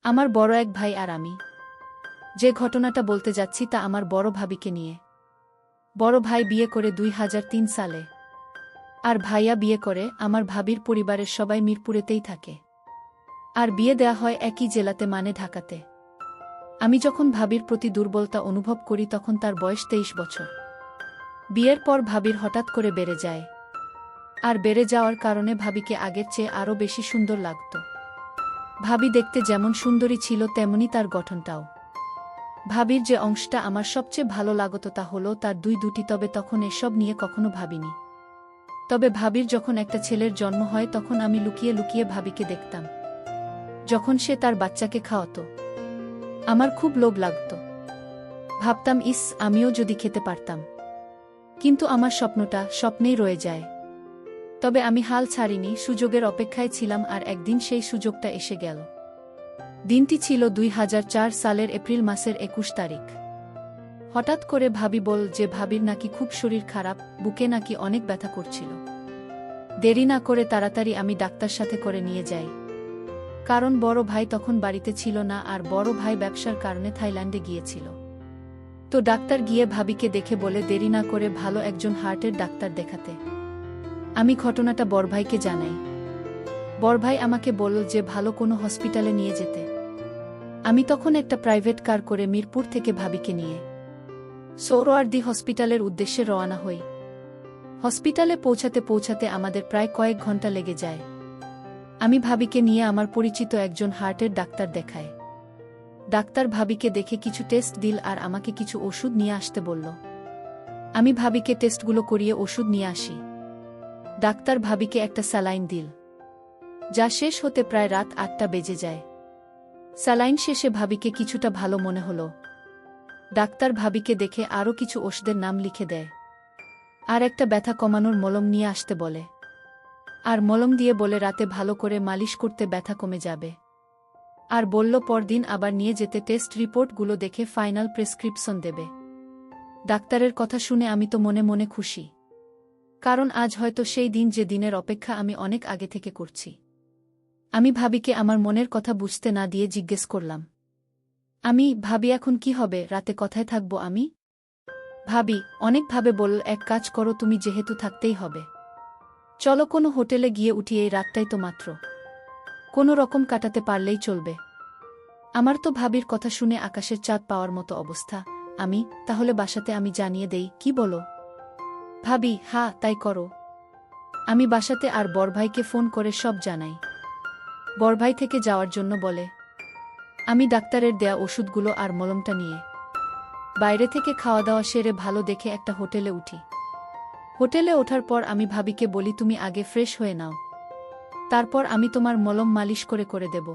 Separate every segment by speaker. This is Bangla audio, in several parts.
Speaker 1: আমার বড় এক ভাই আর আমি যে ঘটনাটা বলতে যাচ্ছি তা আমার বড় ভাবিকে নিয়ে। বড় ভাই বিয়ে করে 2003 সালে। আর ভাইয়া বিয়ে করে আমার ভাবির পরিবারের সবাই মিরপুরেতেই থাকে। আর বিয়ে দেয়া হয় একই জেলাতে, মানে ঢাকাতে। আমি যখন ভাবির প্রতি দুর্বলতা অনুভব করি তখন তার বয়স 23 বছর। বিয়ের পর ভাবির হঠাৎ করে বেড়ে যায়। আর বেড়ে যাওয়ার কারণে ভাবিকে আগের চেয়ে আরও বেশি সুন্দর লাগত। ভাবি দেখতে যেমন সুন্দরী ছিল তেমনি তার গঠনটাও। ভাবির যে অংশটা আমার সবচেয়ে ভালো লাগত তা হলো তার দুটি, তবে তখন এসব নিয়ে কখনো ভাবিনি। তবে ভাবির যখন একটা ছেলের জন্ম হয় তখন আমি লুকিয়ে লুকিয়ে ভাবিকে দেখতাম যখন সে তার বাচ্চাকে খাওয়াতো। আমার খুব লোভ লাগত। ভাবতাম, ইস, আমিও যদি খেতে পারতাম। কিন্তু আমার স্বপ্নটা স্বপ্নেই রয়ে যায়। তবে আমি হাল ছাড়িনি, সুযোগের অপেক্ষায় ছিলাম, আর একদিন সেই সুযোগটা এসে গেল। দিনটি ছিল 2004 সালের এপ্রিল মাসের 21 তারিখ। হঠাৎ করে ভাবি বল যে ভাবির নাকি খুব শরীর খারাপ, বুকে নাকি অনেক ব্যথা করছিল। দেরি না করে তাড়াতাড়ি আমি ডাক্তার সাথে করে নিয়ে যাই। কারণ বড় ভাই তখন বাড়িতে ছিল না, আর বড় ভাই ব্যবসার কারণে থাইল্যান্ডে গিয়েছিল। তো ডাক্তার গিয়ে ভাবিকে দেখে বলে দেরি না করে ভালো একজন হার্টের ডাক্তার দেখাতে। আমি ঘটনাটা বড়ভাইকে জানাই। বড়ভাই আমাকে বলল যে ভালো কোনো হসপিটালে নিয়ে যেতে। আমি তখন একটা প্রাইভেট কার করে মিরপুর থেকে ভাবিকে নিয়ে সোহরাওয়ার্দী হসপিটালের উদ্দেশ্যে রওনা হই। হসপিটালে পৌঁছাতে পৌঁছাতে আমাদের প্রায় কয়েক ঘন্টা লেগে যায়। আমি ভাবিকে নিয়ে আমার পরিচিত একজন হার্টের ডাক্তার দেখায়। ডাক্তার ভাবিকে দেখে কিছু টেস্ট দিল আর আমাকে কিছু ওষুধ নিয়ে আসতে বলল। আমি ভাবিকে টেস্টগুলো করিয়ে ওষুধ নিয়ে আসি। ডাক্তার ভাবিকে একটা স্যালাইন দিল, যা শেষ হতে প্রায় রাত 8টা বেজে যায়। স্যালাইন শেষে ভাবিকে কিছুটা ভালো মনে হলো। ডাক্তার ভাবিকে দেখে আরও কিছু ওষুধের নাম লিখে দেয়। আর একটা ব্যথা কমানোর মলম নিয়ে আসতে বলে। আর মলম দিয়ে বলে রাতে ভালো করে মালিশ করতে ব্যথা কমে যাবে। আর বলল পরদিন আবার নিয়ে যেতে টেস্ট রিপোর্টগুলো দেখে ফাইনাল প্রেসক্রিপশন দেবে। ডাক্তারের কথা শুনে আমি তো মনে মনে খুশি। কারণ আজ হয়তো সেই দিন যে দিনের অপেক্ষা আমি অনেক আগে থেকে করছি। আমি ভাবিকে আমার মনের কথা বুঝতে না দিয়ে জিজ্ঞেস করলাম, ভাবি এখন কি হবে, রাতে কথায় থাকবো আমি? ভাবি অনেকভাবে বলল, এক কাজ করো, তুমি যেহেতু থাকতেই হবে, চলো কোনো হোটেলে গিয়ে উঠি, এই রাতটাই তো মাত্র, কোনো রকম কাটাতে পারলেই চলবে। আমার তো ভাবির কথা শুনে আকাশের চাঁদ পাওয়ার মতো অবস্থা। তাহলে বাসাতে আমি জানিয়ে দেই, কি বলো? ভাবি, হ্যাঁ তাই করো। আমি বাসাতে আর বড়ভাইকে ফোন করে সব জানাই। বড়ভাই থেকে যাওয়ার জন্য বলে। আমি ডাক্তারের দেয়া ওষুধগুলো আর মলমটা নিয়ে বাইরে থেকে খাওয়া দাওয়া সেরে ভালো দেখে একটা হোটেলে উঠি। হোটেলে ওঠার পর আমি ভাবিকে বলি, তুমি আগে ফ্রেশ হয়ে নাও, তারপর আমি তোমার মলম মালিশ করে করে দেব।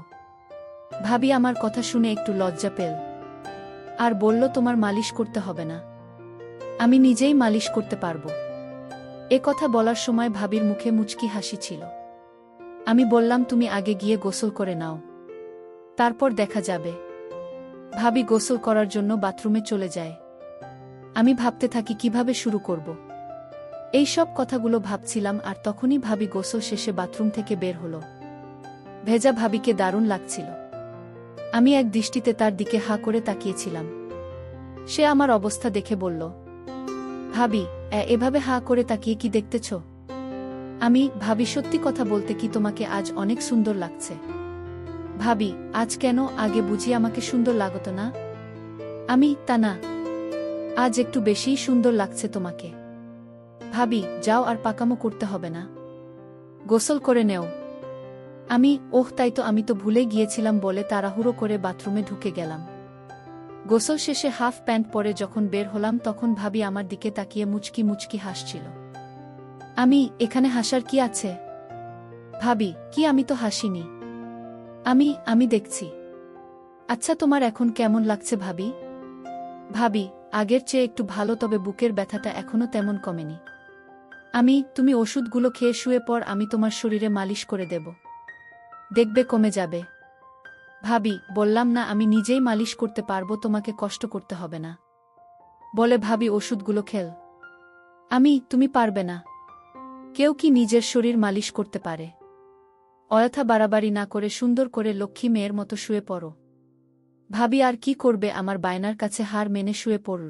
Speaker 1: ভাবি আমার কথা শুনে একটু লজ্জা পেল আর বলল, তোমার মালিশ করতে হবে না, আমি নিজেই মালিশ করতে পারবো। এ কথা বলার সময় ভাবির মুখে মুচকি হাসি ছিল। আমি বললাম, তুমি আগে গিয়ে গোসল করে নাও, তারপর দেখা যাবে। ভাবি গোসল করার জন্য বাথরুমে চলে যায়। আমি ভাবতে থাকি কিভাবে শুরু করব। এই সব কথাগুলো ভাবছিলাম, আর তখনই ভাবি গোসল শেষে বাথরুম থেকে বের হলো। ভেজা ভাবিকে দারুণ লাগছিল। আমি এক দৃষ্টিতে তার দিকে হা করে তাকিয়েছিলাম। সে আমার অবস্থা দেখে বলল, ভাবি, এভাবে হা করে তাকিয়ে কি দেখতেছ? ভাবি, সত্যি কথা বলতে কি তোমাকে আজ অনেক সুন্দর লাগছে। ভাবি, আজ কেন? আগে বুঝি আমাকে সুন্দর লাগতো না? তা না, আজ একটু বেশিই সুন্দর লাগছে তোমাকে। ভাবি, যাও, আর পাকামো করতে হবে না, গোসল করে নেও। ওহ তাই তো, আমি তো ভুলে গিয়েছিলাম বলে তাড়াহুড়ো করে বাথরুমে ঢুকে গেলাম। গোসল শেষে হাফ প্যান্ট পরে যখন বের হলাম তখন ভাবি আমার দিকে তাকিয়ে মুচকি মুচকি হাসছিল। এখানে হাসার কি আছে? ভাবি, কি, আমি তো হাসিনি। আমি দেখছি। আচ্ছা, তোমার এখন কেমন লাগছে ভাবি? ভাবি, আগের চেয়ে একটু ভালো, তবে বুকের ব্যথাটা এখনো তেমন কমেনি। তুমি ওষুধগুলো খেয়ে শুয়ে পর, আমি তোমার শরীরে মালিশ করে দেব, দেখবে কমে যাবে। ভাবি, বললাম না আমি নিজেই মালিশ করতে পারবো, তোমাকে কষ্ট করতে হবে না। বলে ভাবি ওষুধগুলো খেল। তুমি পারবে না। কেউ কি নিজের শরীর মালিশ করতে পারে? অযথা বাড়াবাড়ি না করে সুন্দর করে লক্ষ্মী মেয়ের মতো শুয়ে পড়ো। ভাবি আর কি করবে, আমার বায়নার কাছে হার মেনে শুয়ে পড়ল।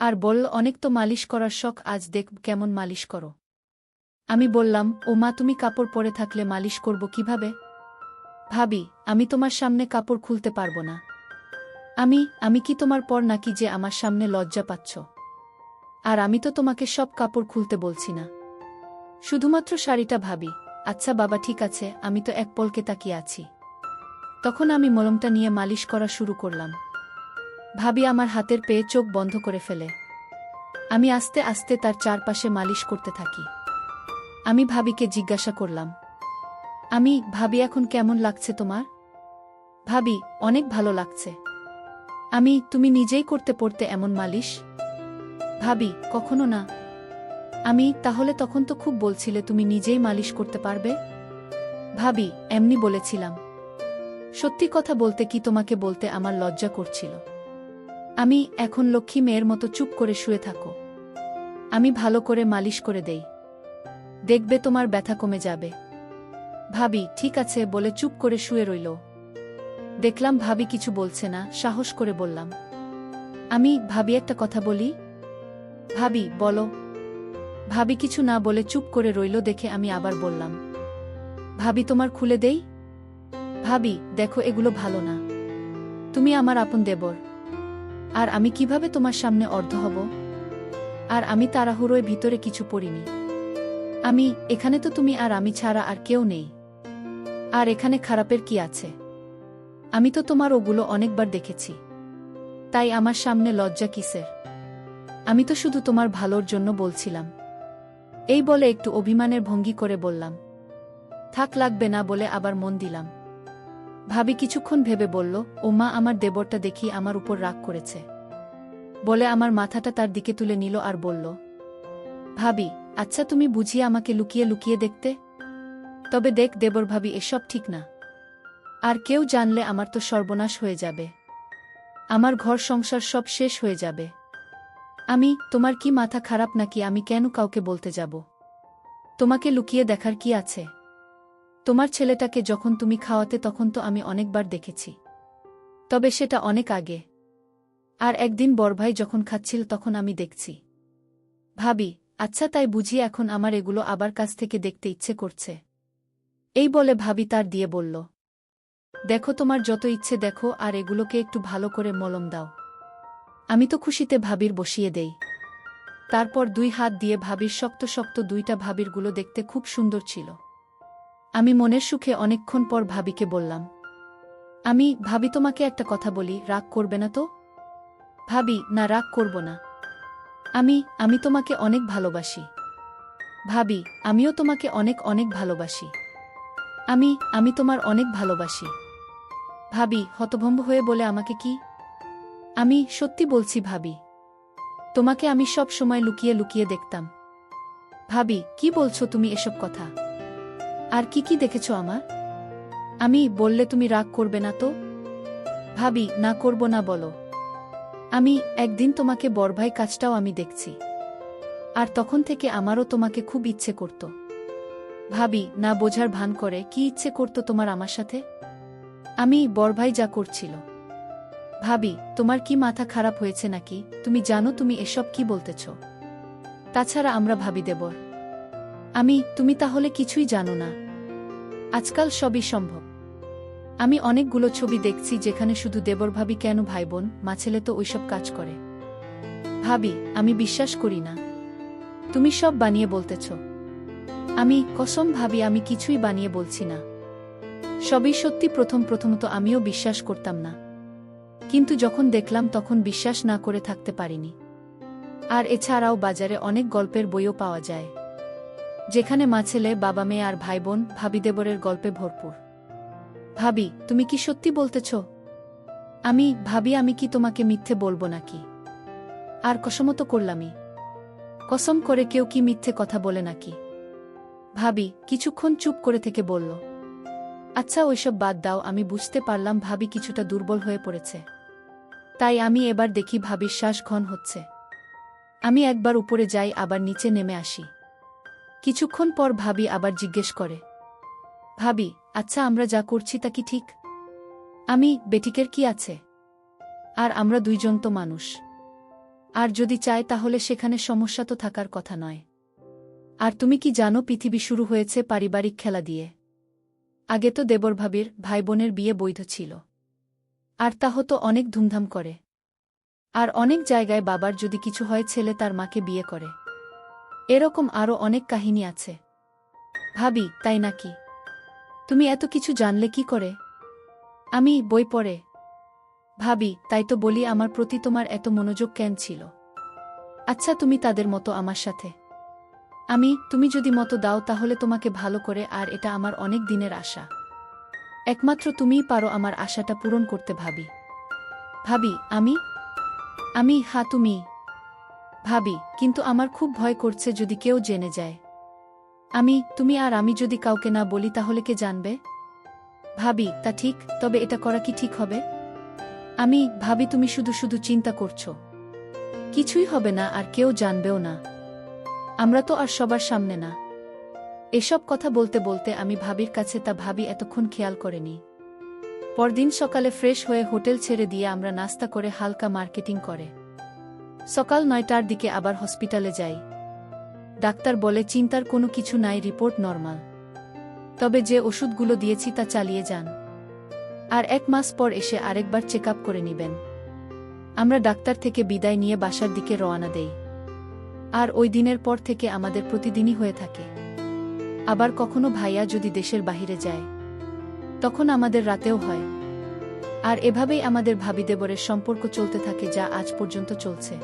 Speaker 1: আর বলল, অনেক তো মালিশ করার শখ, আজ দেখ কেমন মালিশ করো। আমি বললাম, ও মা, তুমি কাপড় পরে থাকলে মালিশ করব কিভাবে? ভাবি, আমি তোমার সামনে কাপড় খুলতে পারবো না। আমি কি তোমার পর নাকি যে আমার সামনে লজ্জা পাচ্ছ? আর আমি তো তোমাকে সব কাপড় খুলতে বলছি না, শুধুমাত্র শাড়িটা। ভাবি, আচ্ছা বাবা ঠিক আছে, আমি তো এক পলকে তাকিয়ে আছি। তখন আমি মলমটা নিয়ে মালিশ করা শুরু করলাম। ভাবি আমার হাতের পেয়ে চোখ বন্ধ করে ফেলে। আমি আস্তে আস্তে তার চারপাশে মালিশ করতে থাকি। আমি ভাবিকে জিজ্ঞাসা করলাম, ভাবি এখন কেমন লাগছে তোমার? ভাবি, অনেক ভালো লাগছে। তুমি নিজেই করতে পড়তে এমন মালিশ? ভাবি, কখনো না। তাহলে তখন তো খুব বলছিলে তুমি নিজেই মালিশ করতে পারবে। ভাবি, এমনি বলেছিলাম। সত্যি কথা বলতে কি তোমাকে বলতে আমার লজ্জা করছিল। এখন লক্ষ্মী মেয়ের মতো চুপ করে শুয়ে থাকো, আমি ভালো করে মালিশ করে দেই, দেখবে তোমার ব্যথা কমে যাবে। ভাবি, ঠিক আছে বলে চুপ করে শুয়ে রইল। দেখলাম ভাবি কিছু বলছে না, সাহস করে বললাম, ভাবি একটা কথা বলি। ভাবি, বলো। ভাবি কিছু না বলে চুপ করে রইল দেখে আমি আবার বললাম, ভাবি তোমার খুলে দেই? ভাবি, দেখো এগুলো ভালো না, তুমি আমার আপন দেবর, আর আমি কিভাবে তোমার সামনে অর্ধ হব? আর আমি তাড়াহুড়োয় ভিতরে কিছু পড়িনি। এখানে তো তুমি আর আমি ছাড়া আর কেউ নেই। আর এখানে খারাপের কি আছে? আমি তো তোমার ওগুলো অনেকবার দেখেছি, তাই আমার সামনে লজ্জা কিসের? আমি তো শুধু তোমার ভালোর জন্য বলছিলাম। এই বলে একটু অভিমানের ভঙ্গি করে বললাম, থাক লাগবে না, বলে আবার মন দিলাম। ভাবি কিছুক্ষণ ভেবে বলল, ও মা, আমার দেবরটা দেখি আমার উপর রাগ করেছে। বলে আমার মাথাটা তার দিকে তুলে নিল আর বলল, ভাবি, আচ্ছা তুমি বুঝিয়ে আমাকে লুকিয়ে লুকিয়ে দেখতে? তবে দেখ দেবর ভাবি, এসব ঠিক না। আর কেউ জানলে আমার তো সর্বনাশ হয়ে যাবে, আমার ঘর সংসার সব শেষ হয়ে যাবে। তোমার কি মাথা খারাপ নাকি? আমি কেন কাউকে বলতে যাব? তোমাকে লুকিয়ে দেখার কি আছে? তোমার ছেলেটাকে যখন তুমি খাওয়াতে তখন তো আমি অনেকবার দেখেছি, তবে সেটা অনেক আগে। আর একদিন বড়ভাই যখন খাচ্ছিল তখন আমি দেখছি। ভাবি, আচ্ছা তাই বুঝি এখন আমার এগুলো আবার কাছ থেকে দেখতে ইচ্ছে করছে? এই বলে ভাবি তার দিয়ে বলল, দেখো তোমার যত ইচ্ছে দেখো, আর এগুলোকে একটু ভালো করে মলম দাও। আমি তো খুশিতে ভাবির বসিয়ে দেই। তারপর 2 হাত দিয়ে ভাবির শক্ত শক্ত 2টা ভাবিরগুলো দেখতে খুব সুন্দর ছিল। আমি মনের সুখে অনেকক্ষণ পর ভাবিকে বললাম, ভাবি তোমাকে একটা কথা বলি, রাগ করবে না তো? ভাবি, না রাগ করব না। আমি তোমাকে অনেক ভালোবাসি। ভাবি, আমিও তোমাকে অনেক অনেক ভালোবাসি। আমি তোমার অনেক ভালোবাসি। ভাবি হতভম্ব হয়ে বলে, আমাকে কি? সত্যি বলছি ভাবি, তোমাকে আমি সব সময় লুকিয়ে লুকিয়ে দেখতাম। ভাবি, কি বলছো তুমি এসব কথা? আর কি কি দেখেছ আমার? বললে তুমি রাগ করবে না তো? ভাবি, না করব না, বলো। একদিন তোমাকে বড়ভাই কাজটাও আমি দেখছি, আর তখন থেকে আমারও তোমাকে খুব ইচ্ছে করত। ভাবি, না বোঝার ভান করে, কি ইচ্ছে করত তোমার আমার সাথে? বড়ভাই যা করছিল। ভাবি, তোমার কি মাথা খারাপ হয়েছে নাকি? তুমি জানো তুমি এসব কি বলতেছ? তাছাড়া আমরা ভাবি দেবর। তুমি তাহলে কিছুই জানো না। আজকাল সবই সম্ভব। অনেকগুলো ছবি দেখছি যেখানে শুধু দেবর ভাবি কেন, ভাই বোন মা ছেলে তো ওইসব কাজ করে। ভাবি, আমি বিশ্বাস করি না, তুমি সব বানিয়ে বলতেছ। কসম ভাবি, আমি কিছুই বানিয়ে বলছি না, সবই সত্যি। প্রথমত আমিও বিশ্বাস করতাম না, কিন্তু যখন দেখলাম তখন বিশ্বাস না করে থাকতে পারিনি। আর এছাড়াও বাজারে অনেক গল্পের বইও পাওয়া যায়, যেখানে মা ছেলে, বাবা মেয়ে আর ভাই বোন ভাবি দেবরের গল্পে ভরপুর। ভাবি, তুমি কি সত্যি বলতেছ? ভাবি, আমি কি তোমাকে মিথ্যে বলবো নাকি? আর কসমত করলামই। কসম করে কেউ কি মিথ্যে কথা বলে নাকি? ভাবি কিছুক্ষণ চুপ করে থেকে বলল, আচ্ছা ওইসব বাদ দাও। আমি বুঝতে পারলাম ভাবি কিছুটা দুর্বল হয়ে পড়েছে, তাই আমি এবার দেখি ভাবির শ্বাস ঘন হচ্ছে। আমি একবার উপরে যাই, আবার নিচে নেমে আসি। কিছুক্ষণ পর ভাবি আবার জিজ্ঞেস করে, ভাবি, আচ্ছা আমরা যা করছি তা কি ঠিক? আমি বেটিকের কি আছে? আর আমরা দুইজন তো মানুষ। আর যদি চায় তাহলে সেখানে সমস্যা তো থাকার কথা নয়। আর তুমি কি জানো পৃথিবী শুরু হয়েছে পারিবারিক খেলা দিয়ে। আগে তো দেবর ভাবির ভাই বোনের বিয়ে বৈধ ছিল। আর তা হতো অনেক ধুমধাম করে। আর অনেক জায়গায় বাবার যদি কিছু হয় ছেলে তার মাকে বিয়ে করে। এরকম আরও অনেক কাহিনী আছে। ভাবি, তাই নাকি? তুমি এত কিছু জানলে কি করে? আমি বই পড়ে। ভাবি, তাই তো বলি আমার প্রতি তোমার এত মনোযোগ কেন ছিল? আচ্ছা তুমি তাদের মতো আমার সাথে। তুমি যদি মতো দাও তাহলে তোমাকে ভালো করে, আর এটা আমার অনেক দিনের আশা। একমাত্র তুমিই পারো আমার আশাটা পূরণ করতে ভাবি। ভাবি, হ্যাঁ তুমি। ভাবি, কিন্তু আমার খুব ভয় করছে যদি কেউ জেনে যায়। তুমি আর আমি যদি কাউকে না বলি তাহলে কে জানবে? ভাবি, তা ঠিক, তবে এটা করা কি ঠিক হবে? ভাবি তুমি শুধু শুধু চিন্তা করছো। কিছুই হবে না, আর কেউ জানবেও না। আমরা তো আর সবার সামনে না। এসব কথা বলতে বলতে আমি ভাবির কাছে, তা ভাবি এতক্ষণ খেয়াল করেনি। পরদিন সকালে ফ্রেশ হয়ে হোটেল ছেড়ে দিয়ে আমরা নাস্তা করে হালকা মার্কেটিং করে সকাল 9টার দিকে আবার হসপিটালে যাই। ডাক্তার বলে চিন্তার কোনো কিছু নাই, রিপোর্ট নরমাল। তবে যে ওষুধগুলো দিয়েছি তা চালিয়ে যান। আর 1 মাস পর এসে আরেকবার চেক আপ করে নিবেন। আমরা ডাক্তার থেকে বিদায় নিয়ে বাসার দিকে রওনা দেই। আর ওই দিনের পর থেকে আমাদের প্রতিদিনই হয়ে থাকে। আবার কখনো ভাইয়া যদি দেশের বাহিরে যায় তখন আমাদের রাতেও হয়। আর এভাবেই আমাদের ভাবি দেবরের সম্পর্ক চলতে থাকে, যা আজ পর্যন্ত চলছে।